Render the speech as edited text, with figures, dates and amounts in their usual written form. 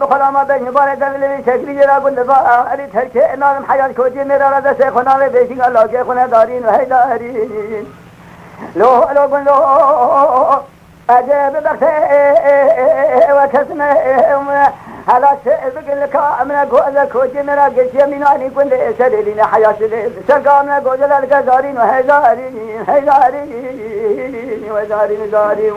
بخلام بین بار دلیل شکلی جرا گند با علی ترکه نام حیات کوچی میرا را دست خنام بیشین الله که خونه دارین و هیدارین لو گندو عجب بخته و کسمه حالا بگل کامنا گوزل کوچی میرا گشی مینانی گند سرلین حیات سرکامنا گوزل الگزارین و هیدارین و دارین دارین